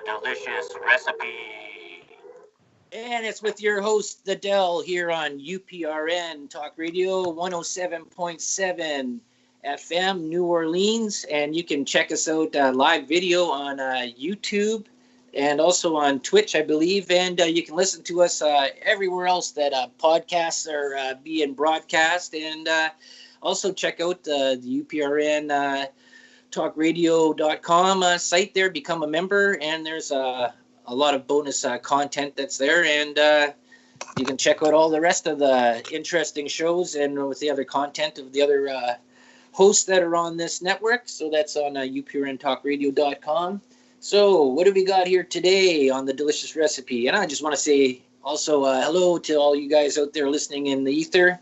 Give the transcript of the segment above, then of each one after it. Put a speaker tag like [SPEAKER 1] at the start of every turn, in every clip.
[SPEAKER 1] delicious recipe.
[SPEAKER 2] And it's with your host, The Dell, here on UPRN Talk Radio 107.7 FM, New Orleans. And you can check us out live video on YouTube and also on Twitch, I believe. And you can listen to us everywhere else that podcasts are being broadcast. And also check out the UPRN talkradio.com site there. Become a member, and there's a lot of bonus content that's there, and you can check out all the rest of the interesting shows and with the other content of the other hosts that are on this network. So that's on uprntalkradio.com. So what do we got here today on the delicious recipe? And I just want to say also hello to all you guys out there listening in the ether.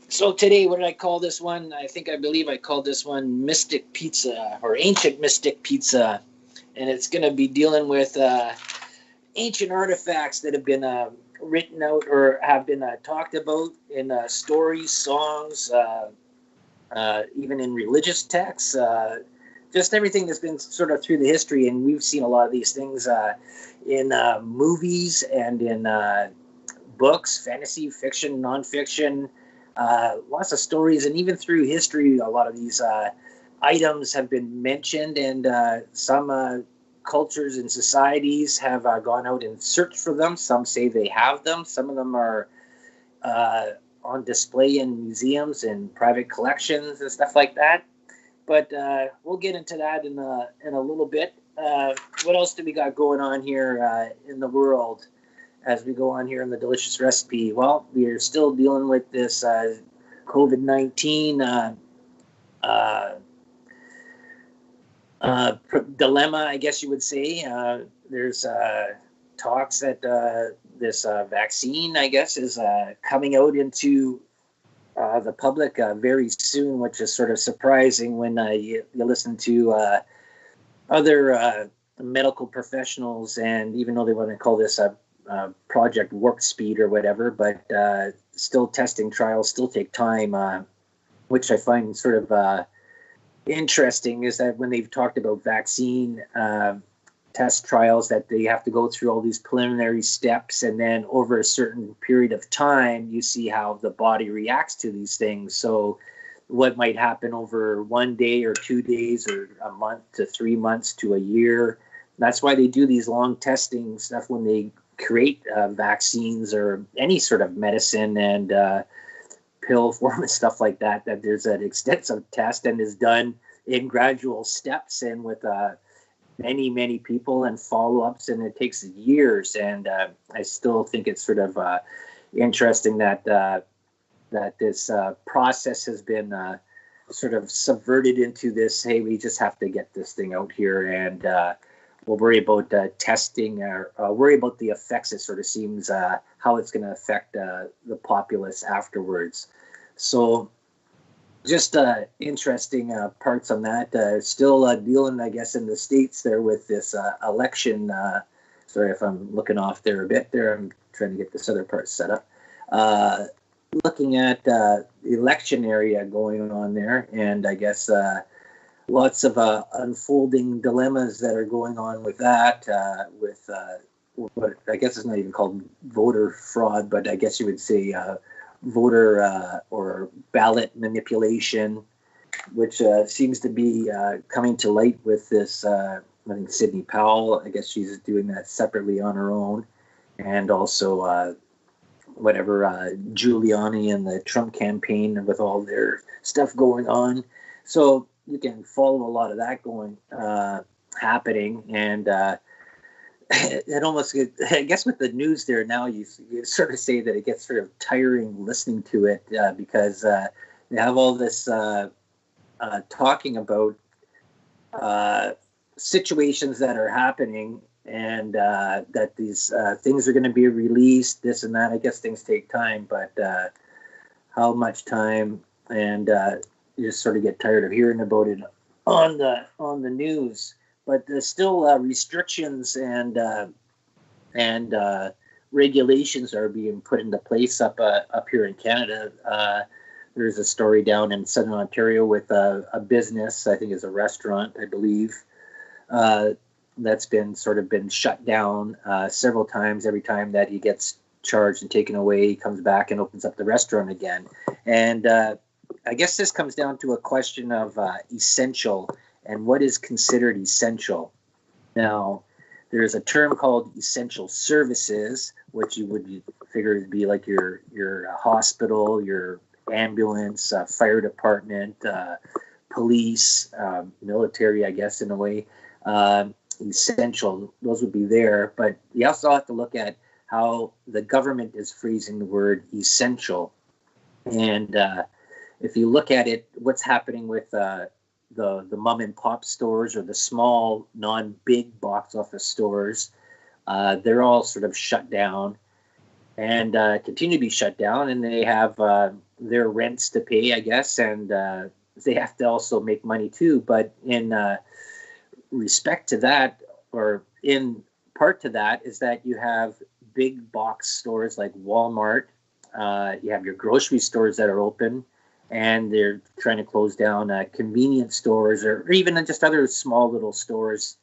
[SPEAKER 2] So today, what did I call this one? I believe I called this one Mystic Pizza, or Ancient Mystic Pizza. And it's going to be dealing with ancient artifacts that have been written out or have been talked about in stories, songs, even in religious texts. Just everything that's been sort of through the history. And we've seen a lot of these things in movies and in books, fantasy, fiction, nonfiction. Lots of stories, and even through history, a lot of these items have been mentioned, and some cultures and societies have gone out and searched for them. Some say they have them. Some of them are on display in museums and private collections and stuff like that. But we'll get into that in a little bit. What else do we got going on here in the world as we go on here in the delicious recipe? Well, we are still dealing with this COVID-19 dilemma, I guess you would say. There's talks that this vaccine, I guess, is coming out into the public very soon, which is sort of surprising when you listen to other medical professionals, and even though they want to call this Project Warp Speed or whatever, but still testing trials still take time, which I find sort of interesting, is that when they've talked about vaccine test trials, that they have to go through all these preliminary steps, and then over a certain period of time, you see how the body reacts to these things. So what might happen over 1 day or 2 days or a month to 3 months to a year. That's why they do these long testing stuff when they create vaccines or any sort of medicine and pill form and stuff like that, that there's an extensive test and is done in gradual steps and with many people and follow-ups, and it takes years. And I still think it's sort of interesting that that this process has been sort of subverted into this, hey, we just have to get this thing out here, and we'll worry about testing or worry about the effects. It sort of seems how it's going to affect the populace afterwards. So just interesting parts on that. Still dealing, I guess, in the States there with this election. Sorry if I'm looking off there a bit there. I'm trying to get this other part set up. Looking at the election area going on there, and I guess lots of unfolding dilemmas that are going on with that, with what I guess it's not even called voter fraud, but I guess you would say voter or ballot manipulation, which seems to be coming to light with this, I think Sidney Powell, I guess she's doing that separately on her own, and also Giuliani and the Trump campaign with all their stuff going on. So you can follow a lot of that happening, and it almost, I guess with the news there now, you sort of say that it gets sort of tiring listening to it because they have all this talking about situations that are happening, and that these things are going to be released, this and that. I guess things take time, but how much time? And you just sort of get tired of hearing about it on the news. But there's still restrictions and regulations are being put into place up here in Canada. There's a story down in Southern Ontario with a business, I think it's a restaurant, I believe, that's been shut down several times. Every time that he gets charged and taken away, he comes back and opens up the restaurant again. And I guess this comes down to a question of essential and what is considered essential. Now, there's a term called essential services, which you would figure would be like your hospital, your ambulance, fire department, police, military, I guess, in a way. Essential, those would be there. But you also have to look at how the government is phrasing the word essential. And if you look at it, what's happening with the mom and pop stores or the small non-big box office stores, they're all sort of shut down and continue to be shut down, and they have their rents to pay, I guess, and they have to also make money too. But in respect to that, or in part to that, is that you have big box stores like Walmart, you have your grocery stores that are open, and they're trying to close down convenience stores or even just other small little stores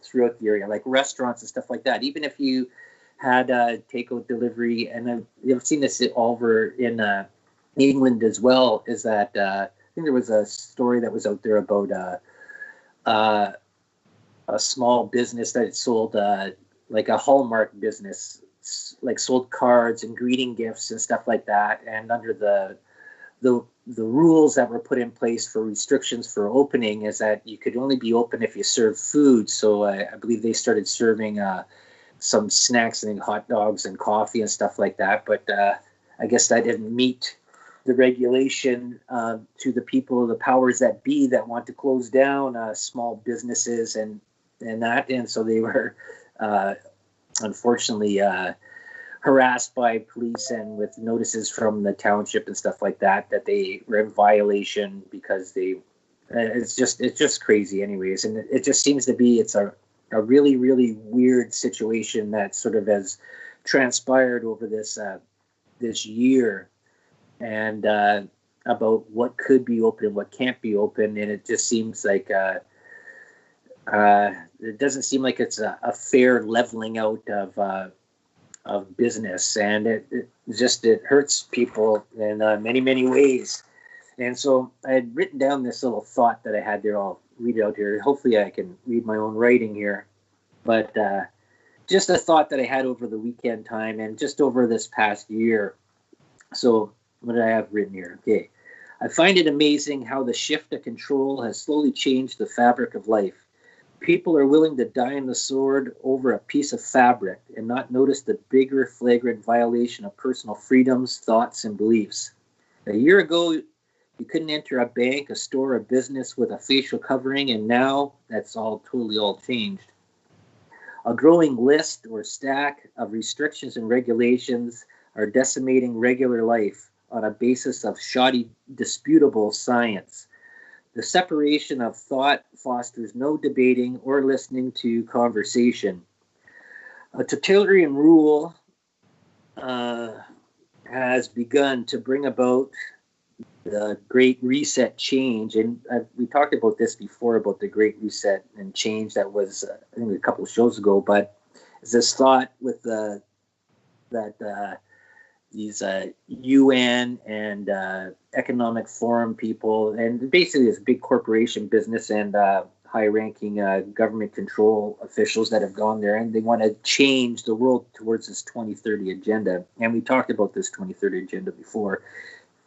[SPEAKER 2] throughout the area, like restaurants and stuff like that. Even if you had takeout delivery, and I've seen this all over in England as well, is that I think there was a story that was out there about a small business that sold like a Hallmark business, like sold cards and greeting gifts and stuff like that. And under the rules that were put in place for restrictions for opening is that you could only be open if you serve food. So I believe they started serving some snacks and hot dogs and coffee and stuff like that. But I guess that didn't meet the regulation to the people, the powers that be, that want to close down small businesses and that. And so they were unfortunately harassed by police and with notices from the township and stuff like that they were in violation because it's just crazy anyways. And it just seems to be, it's a really, really weird situation that sort of has transpired over this year, and about what could be open and what can't be open. And it just seems like it doesn't seem like it's a fair leveling out of business, and it hurts people in many, many ways. And so I had written down this little thought that I had there. I'll read it out here. Hopefully I can read my own writing here. But just a thought that I had over the weekend time and just over this past year. So what did I have written here? Okay. I find it amazing how the shift to control has slowly changed the fabric of life. People are willing to die on the sword over a piece of fabric and not notice the bigger flagrant violation of personal freedoms, thoughts, and beliefs. A year ago, you couldn't enter a bank, a store, a business with a facial covering, and now that's all changed. A growing list or stack of restrictions and regulations are decimating regular life on a basis of shoddy, disputable science. The separation of thought fosters no debating or listening to conversation. A totalitarian rule has begun to bring about the Great Reset change. And we talked about this before, about the Great Reset and change that was, I think, a couple of shows ago. But it's this thought with these UN and Economic Forum people, and basically this big corporation business and high-ranking government control officials that have gone there, and they want to change the world towards this 2030 agenda. And we talked about this 2030 agenda before,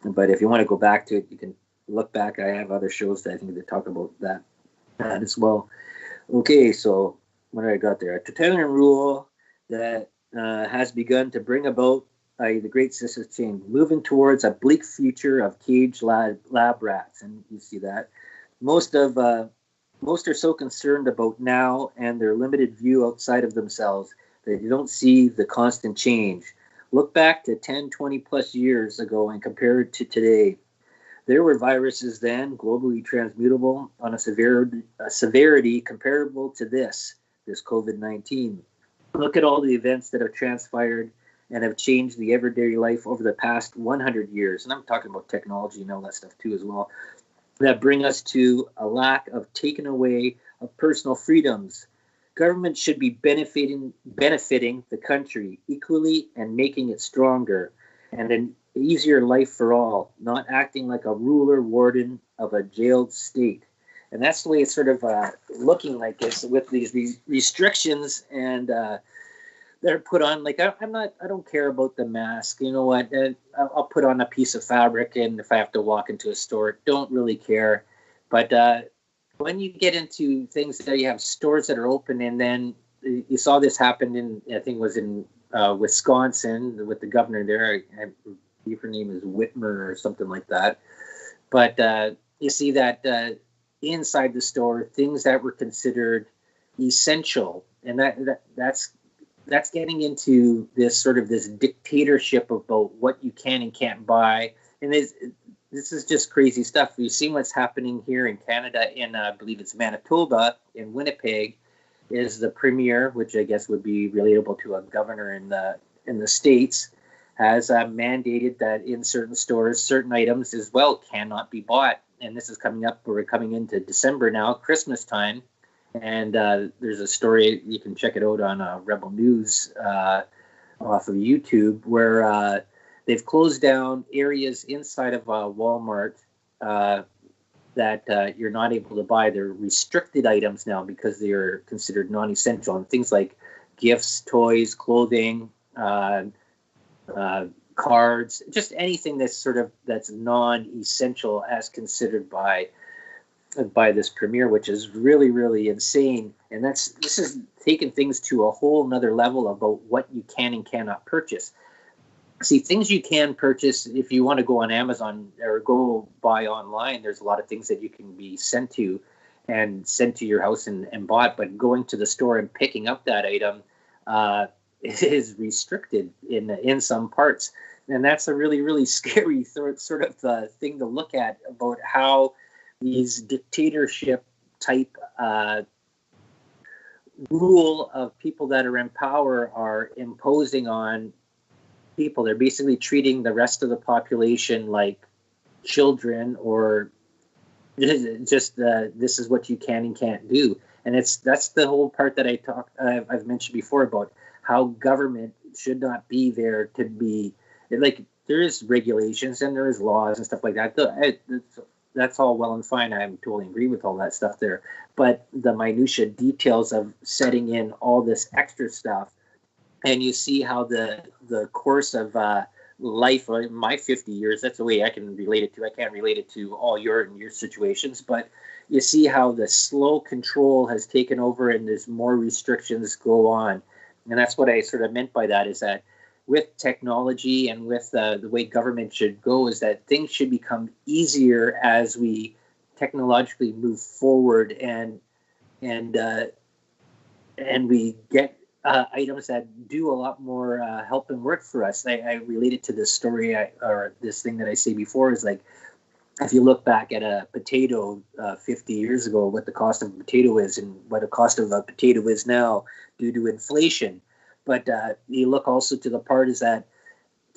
[SPEAKER 2] but if you want to go back to it, you can look back. I have other shows that I think that talk about that as well. Okay, so what did I got there? A totalitarian rule that has begun to bring about the great system change, moving towards a bleak future of caged lab rats. And you see that. Most are so concerned about now and their limited view outside of themselves that you don't see the constant change. Look back to 10, 20 plus years ago and compare it to today. There were viruses then, globally transmutable, on a severity comparable to this Covid-19. Look at all the events that have transpired and have changed the everyday life over the past 100 years. And I'm talking about technology and all that stuff too as well, that bring us to a lack of taken away of personal freedoms, government should be benefiting the country equally and making it stronger and an easier life for all, not acting like a ruler warden of a jailed state. And that's the way it's sort of looking like it's with these restrictions and they're put on. Like I don't care about the mask. You know what? I'll put on a piece of fabric, and if I have to walk into a store, don't really care. But when you get into things that you have stores that are open, and then you saw this happen in, I think it was in Wisconsin with the governor there. I believe her name is Whitmer or something like that. But you see that inside the store, things that were considered essential, and that's getting into this sort of this dictatorship about what you can and can't buy. And this is just crazy stuff. We've seen what's happening here in Canada, in I believe it's Manitoba, in Winnipeg, is the premier, which I guess would be relatable to a governor in the States, has mandated that in certain stores, certain items as well cannot be bought. And this is coming up, we're coming into December now, Christmas time. And there's a story, you can check it out on Rebel News off of YouTube, where they've closed down areas inside of Walmart that you're not able to buy. They're restricted items now because they are considered non-essential. And things like gifts, toys, clothing, cards, just anything that's non-essential as considered by this premier, which is really, really insane. And this is taking things to a whole nother level about what you can and cannot purchase. See, things you can purchase if you want to go on Amazon or go buy online, there's a lot of things that you can be sent to your house and bought, but going to the store and picking up that item is restricted in some parts. And that's a really, really scary sort of thing to look at about how these dictatorship type rule of people that are in power are imposing on people. They're basically treating the rest of the population like children, or just this is what you can and can't do. And that's the whole part that I've mentioned before about how government should not be there to be like, there is regulations and there is laws and stuff like that. That's all well and fine. I totally agree with all that stuff there. But the minutia details of setting in all this extra stuff, and you see how the course of life, my 50 years, that's the way I can relate it to. I can't relate it to all your situations, but you see how the slow control has taken over and there's more restrictions go on. And that's what I sort of meant by that, is that with technology and with the way government should go, is that things should become easier as we technologically move forward and we get items that do a lot more help and work for us. I related to this story or this thing that I say before, is like, if you look back at a potato 50 years ago, what the cost of a potato is and what the cost of a potato is now due to inflation. But you look also to the part is that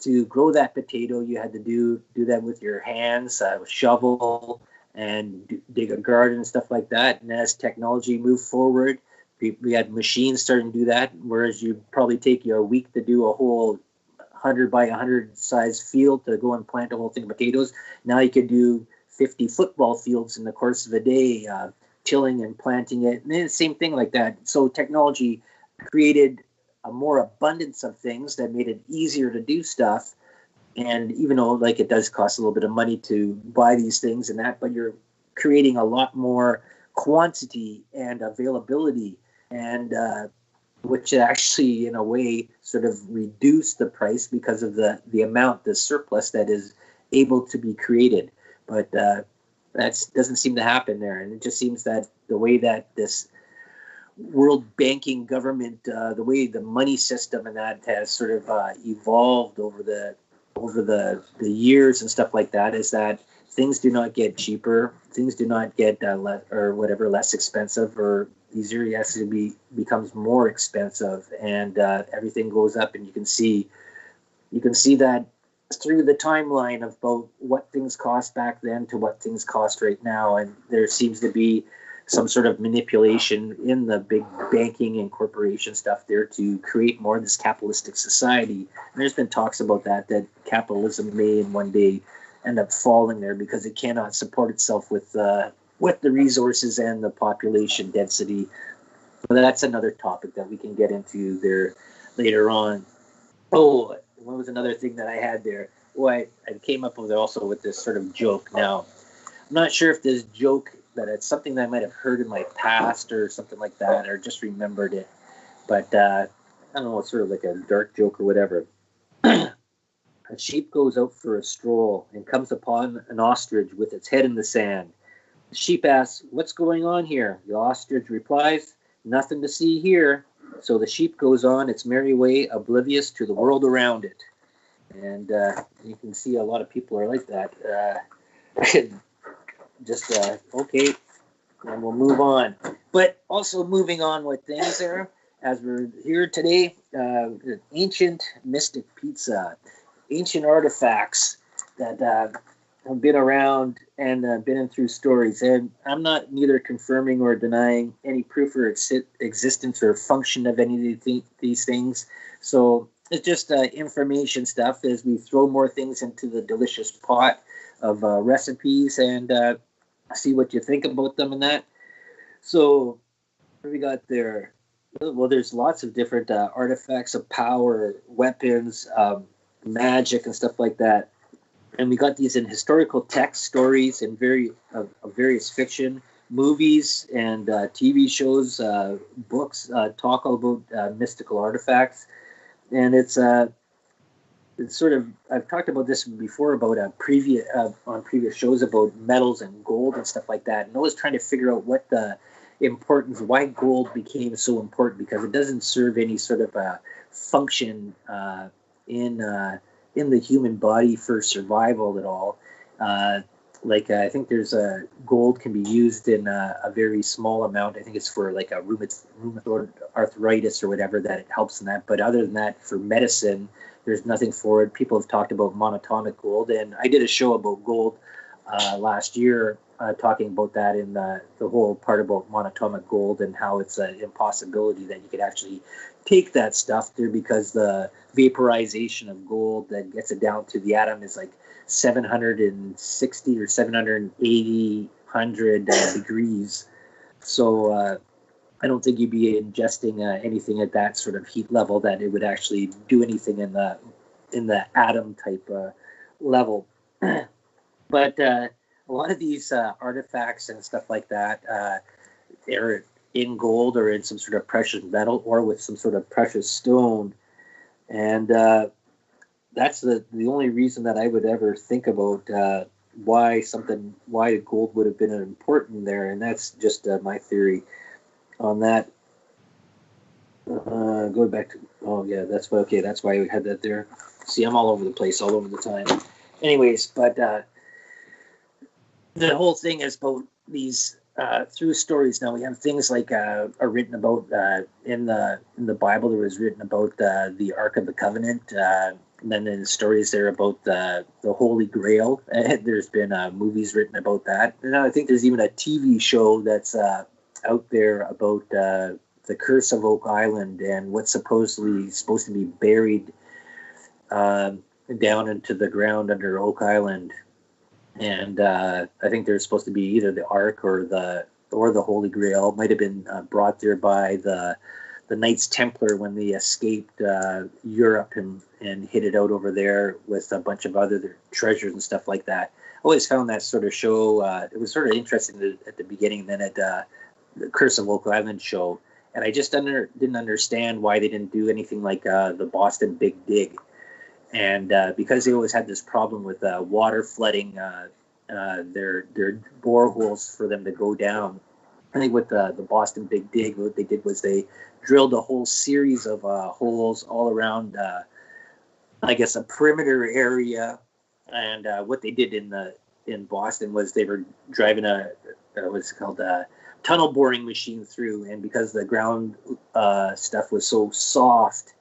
[SPEAKER 2] to grow that potato, you had to do that with your hands, with shovel, and dig a garden and stuff like that. And as technology moved forward, we had machines starting to do that, whereas you'd probably take you a week to do a whole 100 by 100 size field to go and plant a whole thing of potatoes. Now you could do 50 football fields in the course of a day, tilling and planting it. And then the same thing like that. So technology created a more abundance of things that made it easier to do stuff. And even though like it does cost a little bit of money to buy these things and that, but you're creating a lot more quantity and availability, and which actually in a way sort of reduced the price because of the amount, the surplus that is able to be created. But that doesn't seem to happen there. And it just seems that the way that this world banking government, the way the money system and that has sort of evolved over the years and stuff like that, is that things do not get cheaper, things do not get less expensive or easier. It actually becomes more expensive, and everything goes up. And you can see that through the timeline of both what things cost back then to what things cost right now. And there seems to be some sort of manipulation in the big banking and corporation stuff there to create more of this capitalistic society. And there's been talks about that capitalism may in one day end up falling there because it cannot support itself with the resources and the population density. But that's another topic that we can get into there later on. Oh, what was another thing that I had there? Well, I came up with also with this sort of joke. Now, I'm not sure if this joke that it's something that I might have heard in my past or something like that, or just remembered it. But I don't know, it's sort of like a dark joke or whatever. A sheep goes out for a stroll and comes upon an ostrich with its head in the sand. The sheep asks, "What's going on here?" The ostrich replies, "Nothing to see here." So the sheep goes on its merry way, oblivious to the world around it. And you can see a lot of people are like that. Okay, and we'll move on. But also moving on with things there, as we're here today, ancient mystic pizza, ancient artifacts that have been around and been in through stories. And I'm not neither confirming or denying any proof or existence or function of any of these things. So it's just information stuff as we throw more things into the delicious pot of recipes and see what you think about them and that. So what do we got there? Well, there's lots of different artifacts of power, weapons, magic, and stuff like that. And we got these in historical text, stories, and various fiction, movies, and TV shows, books talk all about mystical artifacts. And it's sort of, I've talked about this before about on previous shows about metals and gold and stuff like that. And I was trying to figure out what the importance, why gold became so important, because it doesn't serve any sort of function in the human body for survival at all. I think there's gold can be used in a very small amount. I think it's for like a rheumatoid arthritis or whatever, that it helps in that. But other than that, for medicine, there's nothing for it. People have talked about monatomic gold, and I did a show about gold last year, talking about that in the whole part about monatomic gold and how it's an impossibility that you could actually take that stuff there, because the vaporization of gold that gets it down to the atom is like 760 or 780 degrees. So I don't think you'd be ingesting anything at that sort of heat level that it would actually do anything in the atom type level. But a lot of these artifacts and stuff like that, they're in gold or in some sort of precious metal or with some sort of precious stone. And that's the only reason that I would ever think about why gold would have been important there. And that's just my theory on that. Going back to, that's why we had that there. See, I'm all over the place, all over the time. Anyways, but the whole thing is about these through stories. Now we have things like are written about in the Bible. There was written about the Ark of the Covenant. And then in the stories there about the Holy Grail. There's been movies written about that. And I think there's even a TV show that's out there about the Curse of Oak Island and what's supposed to be buried down into the ground under Oak Island. And I think there's supposed to be either the Ark or the Holy Grail. Might have been brought there by the Knights Templar when they escaped Europe and hid it out over there with a bunch of other treasures and stuff like that. I always found that sort of show, it was sort of interesting at the beginning, then at the Curse of Oak Island show. And I just didn't understand why they didn't do anything like the Boston Big Dig. And because they always had this problem with water flooding their boreholes for them to go down, I think with the Boston Big Dig, what they did was they drilled a whole series of holes all around, I guess, a perimeter area. And what they did in Boston was they were driving what's called a tunnel boring machine through, and because the ground stuff was so soft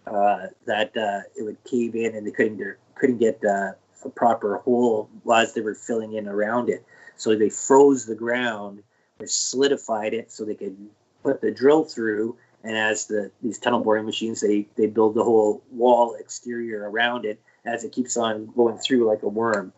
[SPEAKER 2] that it would cave in, and they couldn't get a proper hole as they were filling in around it. So they froze the ground solidified it so they could put the drill through. And as these tunnel boring machines, they build the whole wall exterior around it as it keeps on going through like a worm.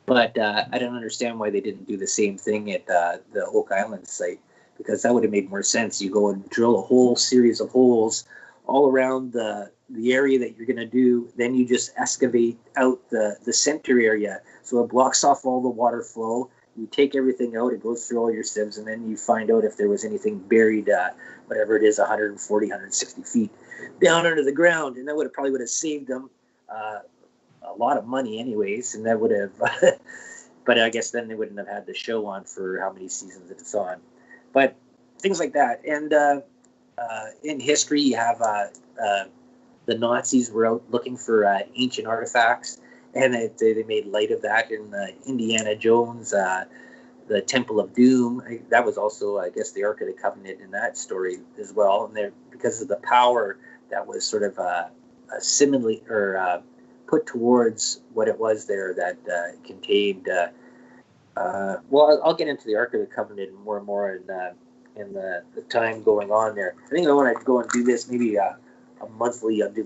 [SPEAKER 2] But I don't understand why they didn't do the same thing at the Oak Island site, because that would have made more sense. You go and drill a whole series of holes all around the area that you're going to do. Then you just excavate out the center area, so it blocks off all the water flow. You take everything out, it goes through all your sieves, and then you find out if there was anything buried, whatever it is, 140, 160 feet down under the ground. And that probably would have saved them a lot of money anyways, and that would have, but I guess then they wouldn't have had the show on for how many seasons it's on. But things like that. And in history, you have the Nazis were out looking for ancient artifacts, and they made light of that in Indiana Jones, the Temple of Doom. That was also, I guess, the Ark of the Covenant in that story as well. And because of the power that was sort of similarly or put towards what it was there, that contained. Well, I'll get into the Ark of the Covenant more and more in the time going on there. I think I want to go and do this maybe a monthly. I'll do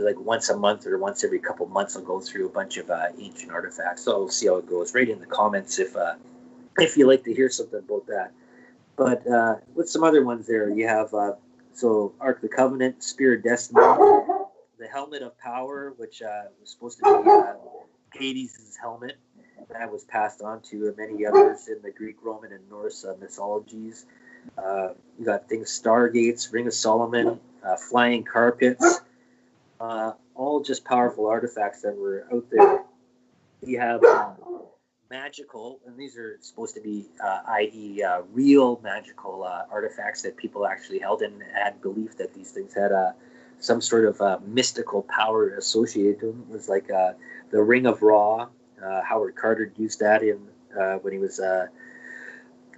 [SPEAKER 2] like once a month or once every couple months. I'll go through a bunch of ancient artifacts. So I'll see how it goes. Right in the comments if you like to hear something about that. But with some other ones there, you have so Ark of the Covenant, Spear of Destiny, the Helmet of Power, which was supposed to be Hades' helmet. That was passed on to many others in the Greek, Roman, and Norse mythologies. You got things, Stargates, Ring of Solomon, Flying Carpets, all just powerful artifacts that were out there. You have magical, and these are supposed to be, i.e., real magical artifacts that people actually held and had belief that these things had some sort of mystical power associated to them. It was like the Ring of Ra. Howard Carter used that in when he was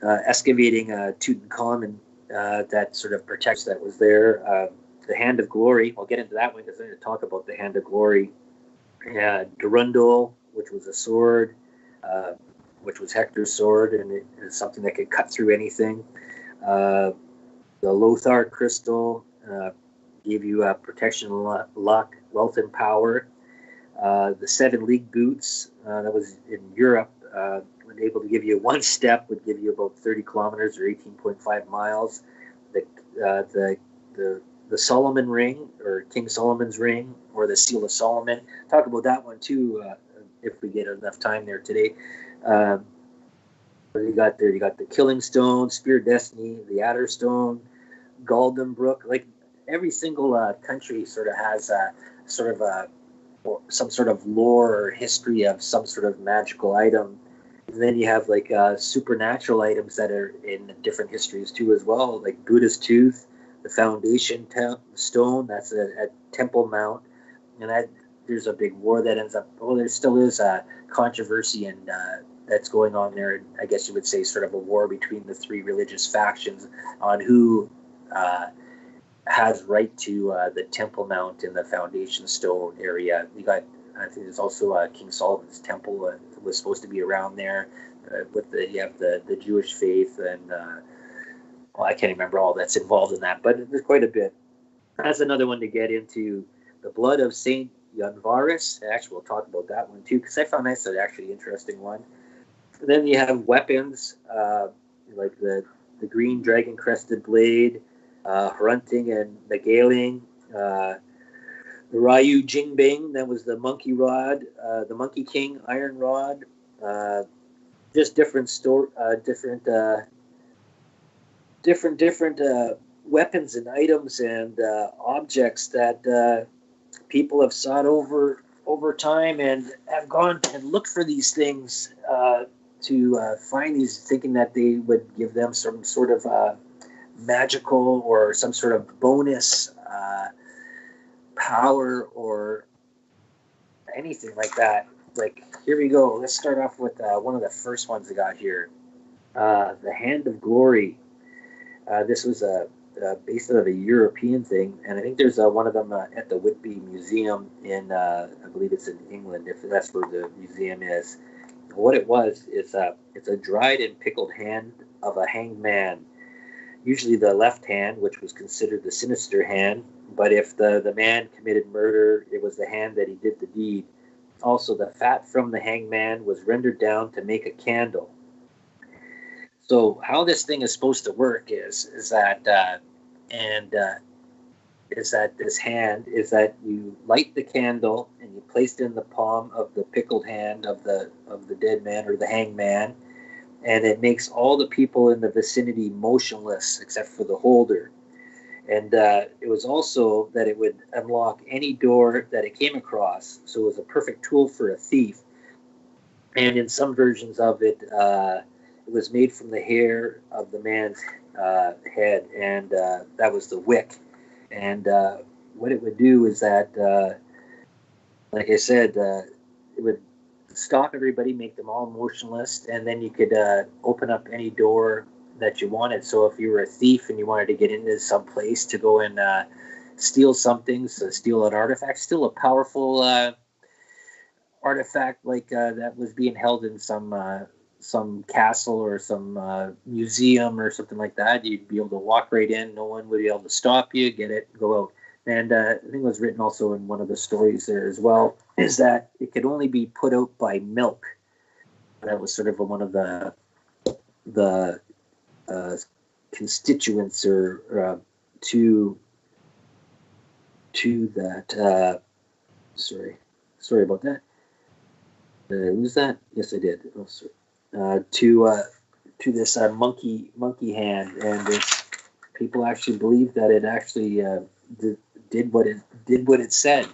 [SPEAKER 2] excavating Tutankhamun. That sort of protects that was there. The Hand of Glory. I'll get into that one because I'm going to talk about the Hand of Glory. Durundal, which was a sword, which was Hector's sword, and it is something that could cut through anything. The Lothar crystal gave you protection, luck, wealth, and power. The 7 league boots, that was in Europe, when able to give you one step, would give you about 30 kilometers or 18.5 miles. The Solomon ring, or King Solomon's ring, or the Seal of Solomon. Talk about that one too, if we get enough time there today. What you got there? You got the Killing Stone, Spear of Destiny, the Adder Stone, Galdem Brook. Like every single country sort of has some sort of lore or history of some sort of magical item. And then you have like supernatural items that are in different histories too as well, like Buddha's Tooth, the Foundation Stone, that's a Temple Mount. And that there's a big war that ends up, well, there still is a controversy and that's going on there. I guess you would say sort of a war between the 3 religious factions on who has right to the Temple Mount in the Foundation Stone area. You got, I think there's also King Solomon's Temple was supposed to be around there. You have the Jewish faith, and well, I can't remember all that's involved in that, but there's quite a bit. That's another one to get into. The Blood of Saint Yanvaris. Actually, we'll talk about that one too, because I found that's an actually interesting one. And then you have weapons like the green dragon crested blade, Hrunting and Nagaling, the Ryu Jingbing, that was the monkey rod, the Monkey King iron rod, just different weapons and items and objects that people have sought over time and have gone and looked for these things to find these, thinking that they would give them some sort of magical or some sort of bonus power or anything like that. Like, here we go. Let's start off with one of the first ones I got here. The Hand of Glory. This was based out of a European thing, and I think there's one of them at the Whitby Museum in, I believe it's in England, if that's where the museum is. What it was is it's a dried and pickled hand of a hanged man, usually the left hand, which was considered the sinister hand. But if the man committed murder, it was the hand that he did the deed. Also, the fat from the hanged man was rendered down to make a candle. So how this thing is supposed to work is that and is that this hand is that you light the candle and you place it in the palm of the pickled hand of the dead man or the hanged man, and it makes all the people in the vicinity motionless except for the holder. And it was also that it would unlock any door that it came across, so it was a perfect tool for a thief. And in some versions of it, it was made from the hair of the man's head, and that was the wick. And what it would do is that, like I said, it would stop everybody, make them all motionless, and then you could open up any door that you wanted. So if you were a thief and you wanted to get into some place to go and steal something, so steal an artifact, still a powerful artifact like that was being held in some castle or some museum or something like that, you'd be able to walk right in. No one would be able to stop you, get it, go out. And I think it was written also in one of the stories there as well, is that it could only be put out by milk. That was sort of one of the constituents or to that. Sorry about that. Did I lose that? Yes, I did. Oh, sorry. To this monkey hand, and people actually believe that it actually did what it said.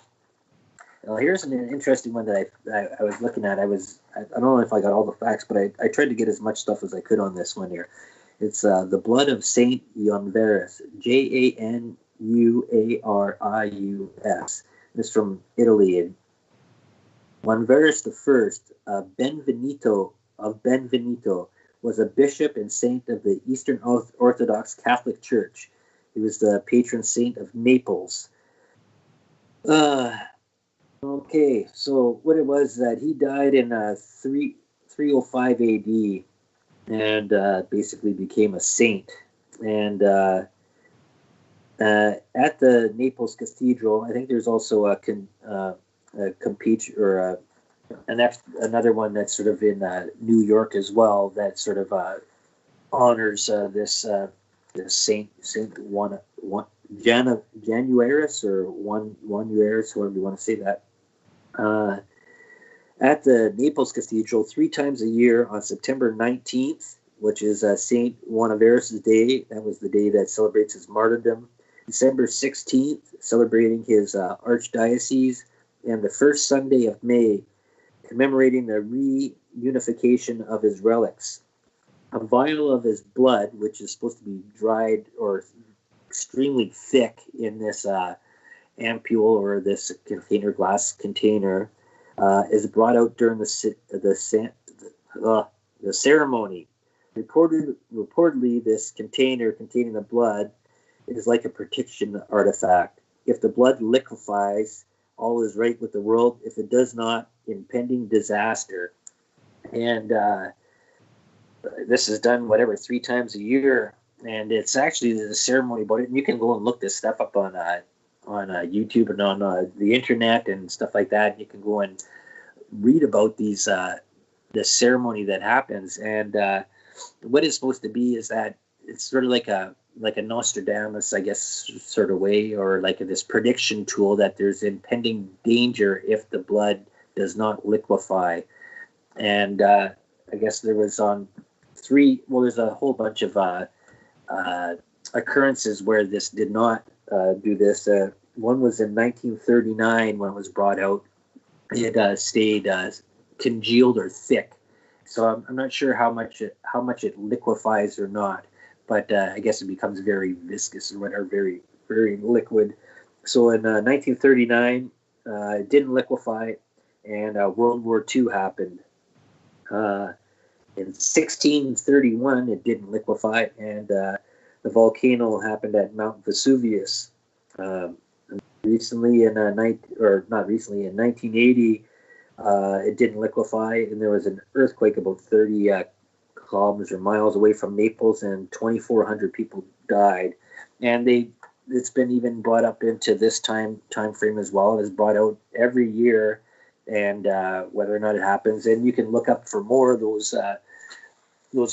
[SPEAKER 2] Now, here's an interesting one that I was looking at. I don't know if I got all the facts, but I tried to get as much stuff as I could on this one here. It's the blood of Saint Janvarus, Januarius. This is from Italy. Janvarus I, Benvenuto of Benvenuto, was a bishop and saint of the Eastern Orthodox Catholic Church. He was the patron saint of Naples. Okay, so what it was that he died in 305 AD and basically became a saint. And at the Naples Cathedral, I think there's also another one that's sort of in New York as well that sort of honors this Saint Januarius or Januarius, however you want to say that. At the Naples Cathedral, 3 times a year on September 19th, which is Saint Januarius' day. That was the day that celebrates his martyrdom. December 16th, celebrating his archdiocese, and the first Sunday of May, commemorating the reunification of his relics. A vial of his blood, which is supposed to be dried or extremely thick in this ampule or this glass container, is brought out during the ceremony. Reportedly, this container containing the blood is like a protection artifact. If the blood liquefies, all is right with the world. If it does not, impending disaster. And this is done, 3 times a year. And it's actually the ceremony about it. And you can go and look this stuff up on YouTube and on the internet and stuff like that. You can go and read about this ceremony that happens. And what it's supposed to be is that it's sort of like a Nostradamus, I guess, sort of way, or like this prediction tool that there's impending danger if the blood does not liquefy. And I guess there was there's a whole bunch of occurrences where this did not do this. One was in 1939 when it was brought out. It stayed congealed or thick. So I'm not sure how much it liquefies or not. But I guess it becomes very viscous or whatever, very, very liquid. So in 1939, it didn't liquefy, and World War II happened. In 1631, it didn't liquefy, and the volcano happened at Mount Vesuvius. In 1980, It didn't liquefy, and there was an earthquake about 30 kilometers or miles away from Naples, and 2,400 people died. And it's been even brought up into this time frame as well. It is brought out every year, and whether or not it happens, and you can look up for more of those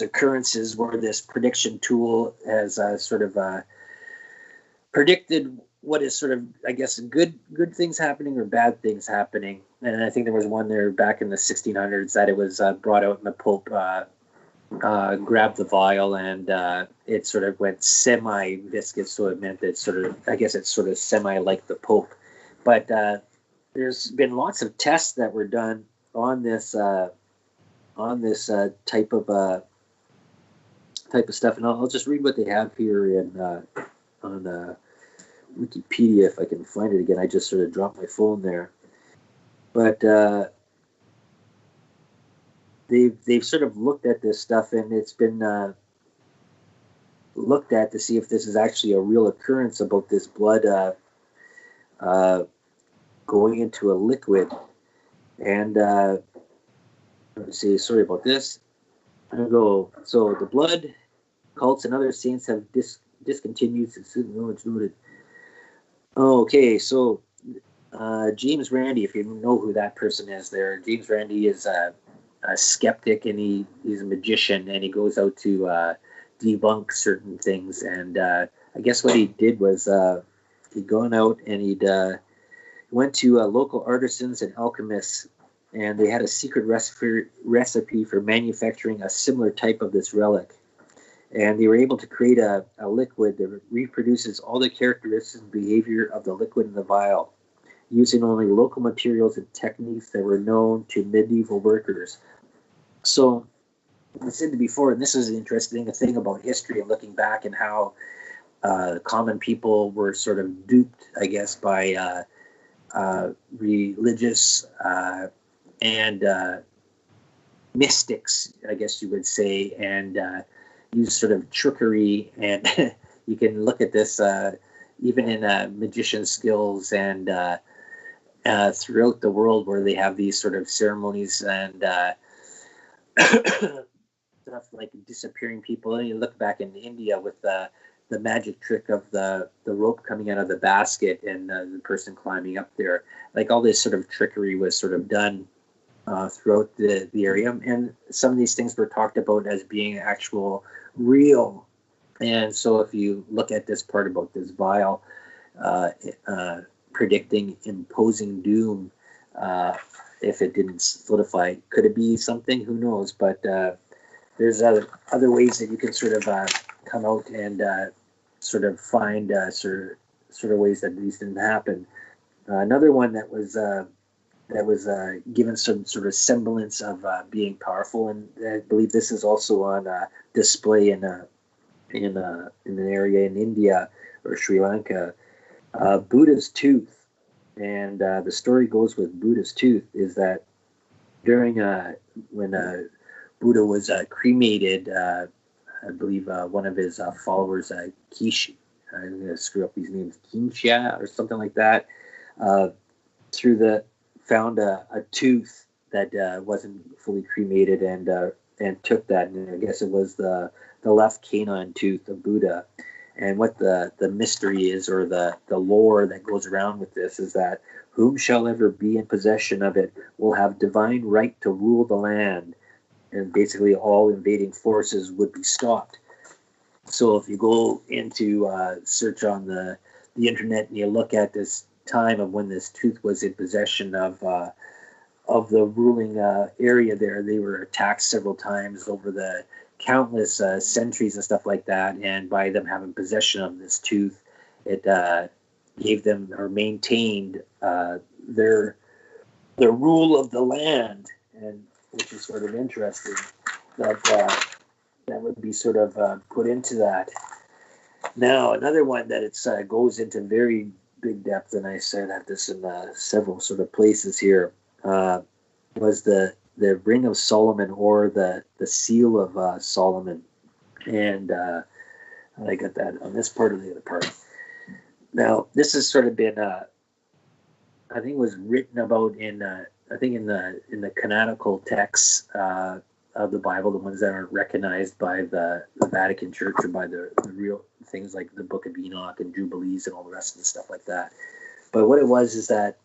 [SPEAKER 2] occurrences where this prediction tool has sort of predicted what is sort of, I guess, good things happening or bad things happening. And I think there was one there back in the 1600s that it was brought out, and the Pope grabbed the vial, and it sort of went semi-viscous, so it meant that sort of, I guess it's sort of semi-like the Pope. But there's been lots of tests that were done on this type of stuff, and I'll just read what they have here on Wikipedia if I can find it again. I just sort of dropped my phone there, but they've sort of looked at this stuff, and it's been looked at to see if this is actually a real occurrence about this blood going into a liquid. And let me see. Sorry about this. I'm gonna go. So the blood cults and other saints have discontinued since it's noted. Okay, so James Randi, if you know who that person is there, James Randi is a skeptic, and he's a magician, and he goes out to debunk certain things. And I guess what he did was he'd gone out and he'd went to local artisans and alchemists, and they had a secret recipe for manufacturing a similar type of this relic. And they were able to create a liquid that reproduces all the characteristics and behavior of the liquid in the vial, using only local materials and techniques that were known to medieval workers. So, I said before, and this is an interesting thing about history and looking back, and how common people were sort of duped, I guess, by religious and mystics, I guess you would say, and use sort of trickery. And you can look at this even in magician skills and throughout the world, where they have these sort of ceremonies and stuff like disappearing people. And you look back in India with the magic trick of the rope coming out of the basket and the person climbing up there. Like, all this sort of trickery was sort of done throughout the area. And some of these things were talked about as being actual real. And so if you look at this part about this vial predicting imposing doom, if it didn't solidify, could it be something? Who knows? But there's other ways that you can sort of come out and sort of find sort of ways that these didn't happen. Another one that was given some sort of semblance of being powerful, and I believe this is also on display in an area in India or Sri Lanka. Buddha's tooth. And the story goes with Buddha's tooth is that during when Buddha was cremated, I believe one of his followers, Kish, I'm going to screw up these names, Kinsha or something like that, found a tooth that wasn't fully cremated, and took that, and I guess it was the left canine tooth of Buddha. And what the mystery is, or the lore that goes around with this, is that whom shall ever be in possession of it will have divine right to rule the land, and basically all invading forces would be stopped. So if you go into search on the internet and you look at this time of when this tooth was in possession of the ruling area there, they were attacked several times over the countless centuries and stuff like that, and by them having possession of this tooth, it gave them, or maintained their rule of the land, and which is sort of interesting that would be sort of put into that. Now, another one that it goes into very big depth, and I said that this in several sort of places here, was the Ring of Solomon, or the Seal of Solomon. And I got that on this part of the other part. Now, this has sort of been, I think it was written about in I think in the canonical texts of the Bible, the ones that are recognized by the Vatican Church or by the real things like the Book of Enoch and Jubilees and all the rest of the stuff like that. But what it was is that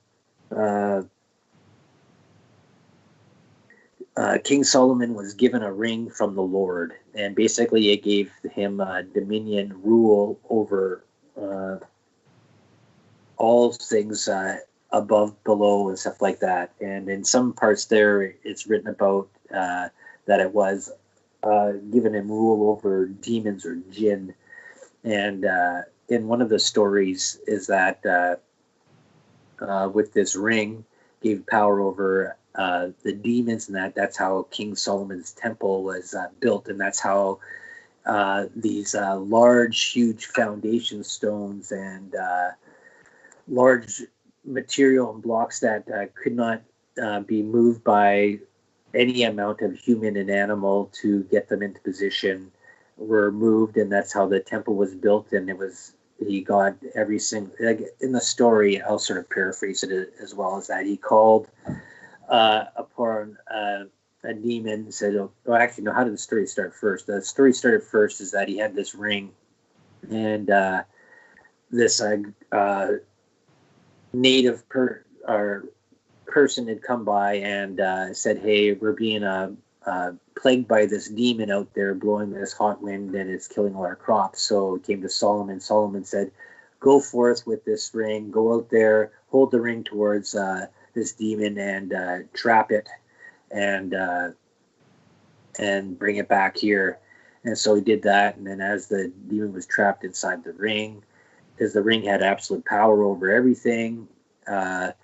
[SPEAKER 2] King Solomon was given a ring from the Lord, and basically it gave him dominion, rule over all things above, below, and stuff like that. And in some parts there, it's written about that it was given him rule over demons or jinn. And in one of the stories is that with this ring, gave power over the demons, and that's how King Solomon's temple was built, and that's how these large, huge foundation stones and large material and blocks that could not be moved by any amount of human and animal to get them into position were moved, and that's how the temple was built. And he got every single, like in the story, I'll sort of paraphrase it as well as that, he called upon a demon, said, oh, actually, no, how did the story start first? The story started first is that he had this ring, and this native person had come by and said, hey, we're being plagued by this demon out there blowing this hot wind, and it's killing all our crops. So it came to Solomon. Solomon said, go forth with this ring, go out there, hold the ring towards this demon and trap it and bring it back here. And so he did that, and then as the demon was trapped inside the ring, because the ring had absolute power over everything, brought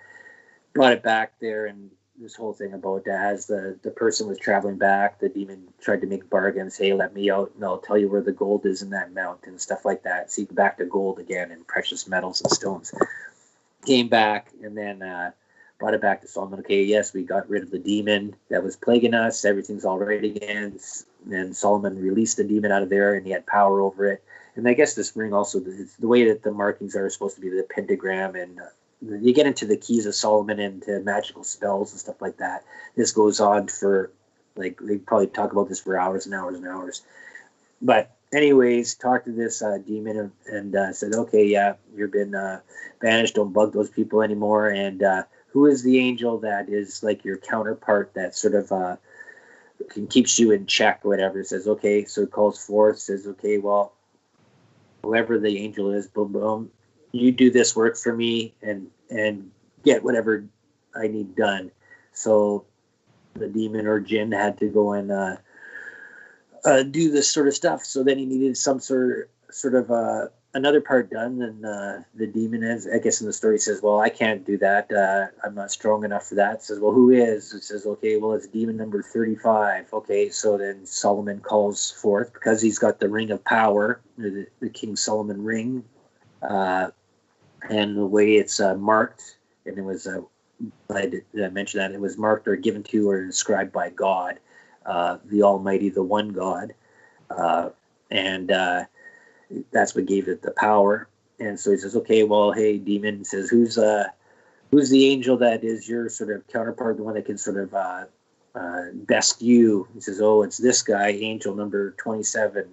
[SPEAKER 2] it back there. And this whole thing about as the person was traveling back, the demon tried to make bargains, hey, let me out and I'll tell you where the gold is in that mountain, stuff like that. See, back to gold again and precious metals and stones. Came back and then brought it back to Solomon. Okay, yes, we got rid of the demon that was plaguing us, everything's all right again. And Solomon released the demon out of there, and he had power over it. And I guess this ring also, the way that the markings are supposed to be the pentagram, and you get into the keys of Solomon and to magical spells and stuff like that. This goes on for, like, they probably talk about this for hours and hours and hours. But anyways, talked to this demon and said, okay, yeah, you've been banished, don't bug those people anymore. And who is the angel that is like your counterpart that sort of keeps you in check or whatever? It says, okay, so it calls forth, says, okay, well, whoever the angel is, boom, boom, you do this work for me and get whatever I need done. So the demon or jinn had to go and do this sort of stuff. So then he needed some sort of another part done. And the demon is, I guess in the story, says, well, I can't do that. I'm not strong enough for that. It says, well, who is? It says, okay, well, it's demon number 35. Okay, so then Solomon calls forth, because he's got the ring of power, the King Solomon ring, and the way it's marked, and it was, I mentioned that it was marked or given to or inscribed by God, the Almighty, the one God, and that's what gave it the power. And so he says, okay, well, hey, demon, says, who's the angel that is your sort of counterpart, the one that can sort of best you? He says, oh, it's this guy, angel number 27.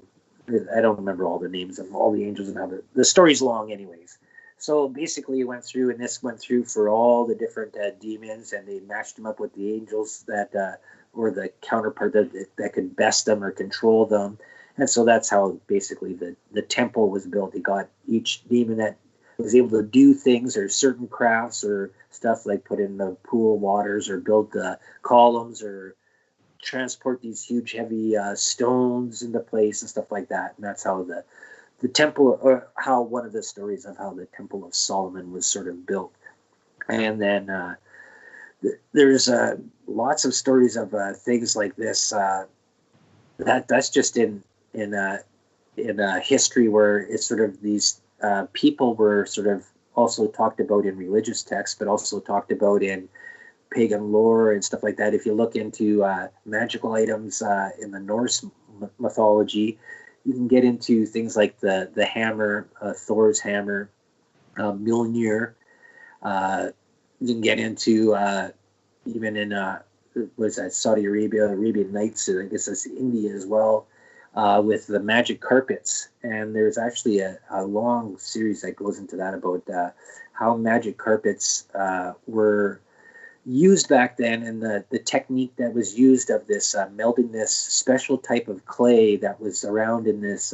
[SPEAKER 2] I don't remember all the names of all the angels and how the story's long anyways. So basically it went through, and this went through for all the different demons, and they matched them up with the angels that were the counterpart that could best them or control them. And so that's how basically the temple was built. He got each demon that was able to do things or certain crafts or stuff, like put in the pool waters or build the columns or transport these huge heavy stones into place and stuff like that. And that's how the temple, or how one of the stories of how the Temple of Solomon was sort of built. And then there's lots of stories of things like this. That's just in history, where it's sort of these people were sort of also talked about in religious texts, but also talked about in pagan lore and stuff like that. If you look into magical items in the Norse mythology, you can get into things like the hammer, Thor's hammer, Mjolnir. You can get into even in was that Saudi Arabia, Arabian Nights, and I guess that's India as well, with the magic carpets. And there's actually a long series that goes into that about how magic carpets were used back then, and the technique that was used of this melting this special type of clay that was around in this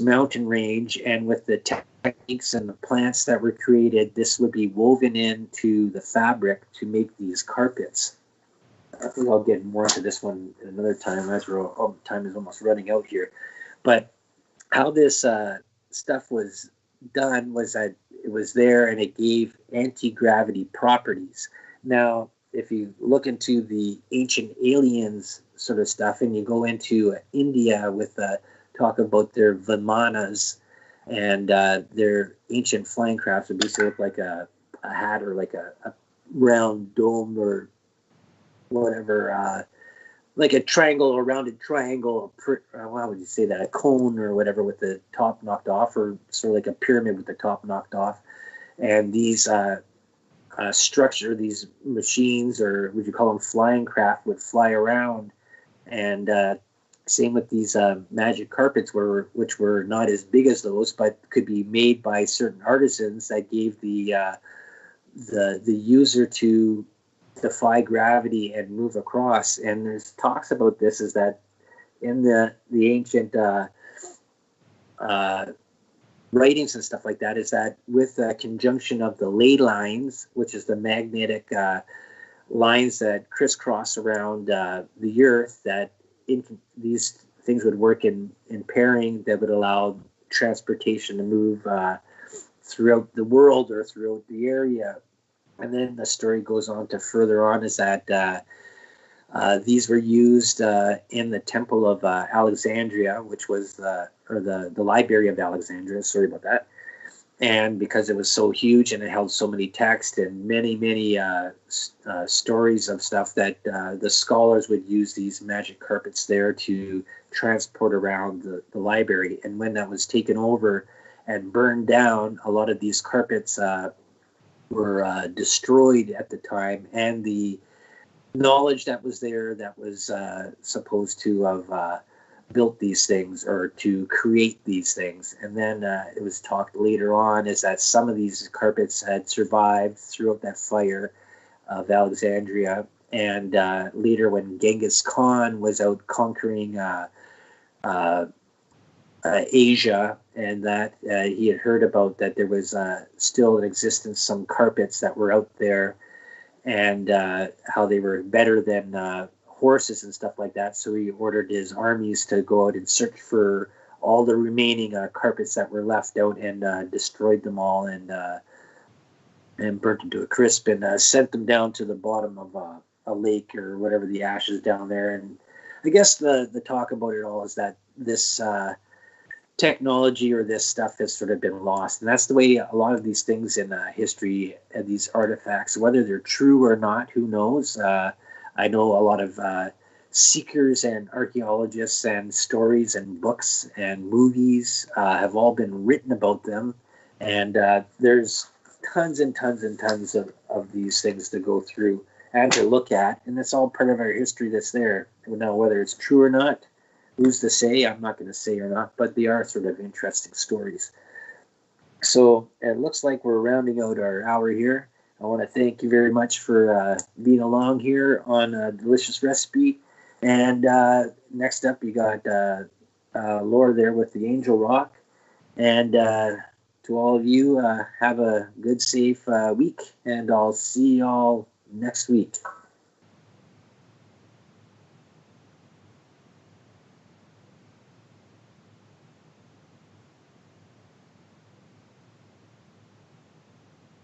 [SPEAKER 2] mountain range, and with the techniques and the plants that were created, this would be woven into the fabric to make these carpets. I think I'll get more into this one another time, as time is almost running out here. But how this stuff was done was that it was there and it gave anti-gravity properties. Now, if you look into the ancient aliens sort of stuff, and you go into India with talk about their vimanas and their ancient flying crafts, would basically look like a hat or like a round dome or whatever, like a triangle, a rounded triangle, how would you say that, a cone or whatever with the top knocked off, or sort of like a pyramid with the top knocked off. And these these machines, or would you call them flying craft, would fly around. And same with these magic carpets, which were not as big as those, but could be made by certain artisans that gave the user to defy gravity and move across. And there's talks about this, is that in the ancient writings and stuff like that, is that with the conjunction of the ley lines, which is the magnetic lines that crisscross around the earth, that these things would work in pairing that would allow transportation to move throughout the world or throughout the area. And then the story goes on to further on, is that these were used in the Temple of Alexandria, which was the Library of Alexandria. Sorry about that. And because it was so huge and it held so many texts and many stories of stuff, that the scholars would use these magic carpets there to transport around the library. And when that was taken over and burned down, a lot of these carpets were destroyed at the time, and the knowledge that was there, that was supposed to have built these things or to create these things. And then it was talked later on, is that some of these carpets had survived throughout that fire of Alexandria. And later, when Genghis Khan was out conquering Asia, and that he had heard about that there was still in existence some carpets that were out there, and how they were better than horses and stuff like that. So he ordered his armies to go out and search for all the remaining carpets that were left out, and destroyed them all, and burnt them to a crisp, and sent them down to the bottom of a lake or whatever, the ashes down there. And I guess the talk about it all is that this technology or this stuff has sort of been lost. And that's the way a lot of these things in history, these artifacts, whether they're true or not, who knows. I know a lot of seekers and archaeologists, and stories and books and movies have all been written about them. And there's tons and tons and tons of these things to go through and to look at. And it's all part of our history that's there. Now, whether it's true or not, who's to say? I'm not going to say or not, but they are sort of interesting stories. So it looks like we're rounding out our hour here. I want to thank you very much for being along here on a delicious recipe. And next up, you got Laura there with the Angel Rock. And to all of you, have a good, safe week. And I'll see y'all next week.